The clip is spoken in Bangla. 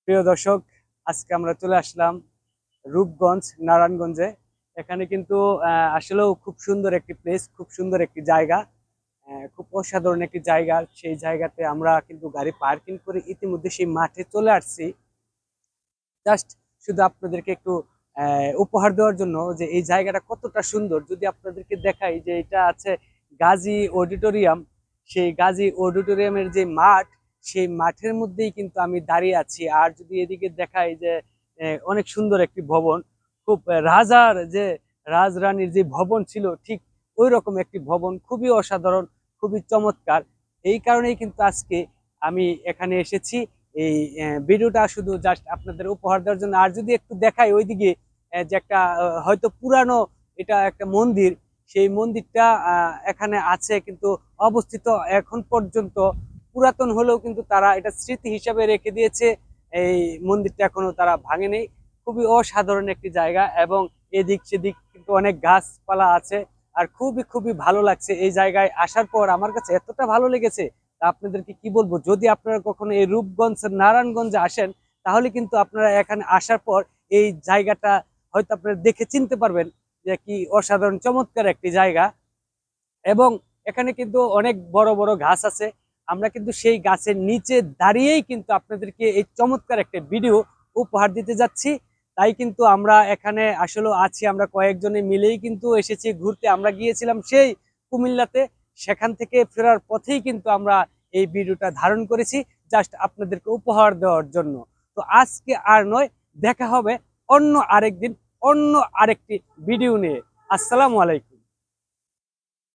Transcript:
প্রিয় দর্শক, আজকে আমরা চলে আসলাম রূপগঞ্জ নারায়ণগঞ্জে। এখানে কিন্তু আসলেও খুব সুন্দর একটি প্লেস, খুব সুন্দর একটি জায়গা, খুব অসাধারণ একটি জায়গা। সেই জায়গাতে আমরা কিন্তু গাড়ি পার্কিং করে ইতিমধ্যে সেই মাঠে চলে আসছি। জাস্ট শুধু আপনাদেরকে একটু উপহার দেওয়ার জন্য যে এই জায়গাটা কতটা সুন্দর যদি আপনাদেরকে দেখাই, যে এটা আছে গাজী অডিটোরিয়াম। সেই গাজী অডিটোরিয়ামের যে মাঠ, সেই মাঠের মধ্যেই কিন্তু আমি দাঁড়িয়ে আছি। আর যদি এদিকে দেখাই যে অনেক সুন্দর একটি ভবন, খুব রাজার যে রাজরানীর যে ভবন ছিল, ঠিক ওই রকম একটি ভবন, খুবই অসাধারণ, খুবই চমৎকার। এই কারণেই কিন্তু আজকে আমি এখানে এসেছি এই ভিডিওটা শুধু জাস্ট আপনাদের উপহার দেওয়ার জন্য। আর যদি একটু দেখাই ওইদিকে, যে একটা হয়তো পুরানো এটা একটা মন্দির, সেই মন্দিরটা এখানে আছে কিন্তু অবস্থিত এখন পর্যন্ত। পুরাতন হলেও কিন্তু তারা এটা স্মৃতি হিসাবে রেখে দিয়েছে। এই মন্দিরটা এখনো তারা ভাঙেনি। খুবই অসাধারণ একটি জায়গা, এবং এদিক সেদিক কিন্তু অনেক গাছপালা আছে। আর খুবই খুবই ভালো লাগছে এই জায়গায় আসার পর, আমার কাছে এতটা ভালো লেগেছে তা আপনাদেরকে কি বলবো। যদি আপনারা কখনো এই রূপগঞ্জ নারায়ণগঞ্জে আসেন, তাহলে কিন্তু আপনারা এখানে আসার পর এই জায়গাটা হয়তো আপনারা দেখে চিনতে পারবেন যে কি অসাধারণ চমৎকার একটি জায়গা। এবং এখানে কিন্তু অনেক বড় বড় গাছ আছে। আমরা কিন্তু সেই গাছের নিচে দাঁড়িয়েই কিন্তু আপনাদেরকে এই চমৎকার একটা ভিডিও উপহার দিতে যাচ্ছি। তাই কিন্তু আমরা এখানে আসলে আছি, আমরা কয়েকজনে মিলেই কিন্তু এসেছি ঘুরতে। আমরা গিয়েছিলাম সেই কুমিল্লাতে, সেখান থেকে ফেরার পথেই কিন্তু আমরা এই ভিডিওটা ধারণ করেছি জাস্ট আপনাদেরকে উপহার দেওয়ার জন্য। তো আজকে আর নয়, দেখা হবে অন্য আরেকদিন, অন্য আরেকটি ভিডিও নিয়ে। আসসালামু আলাইকুম।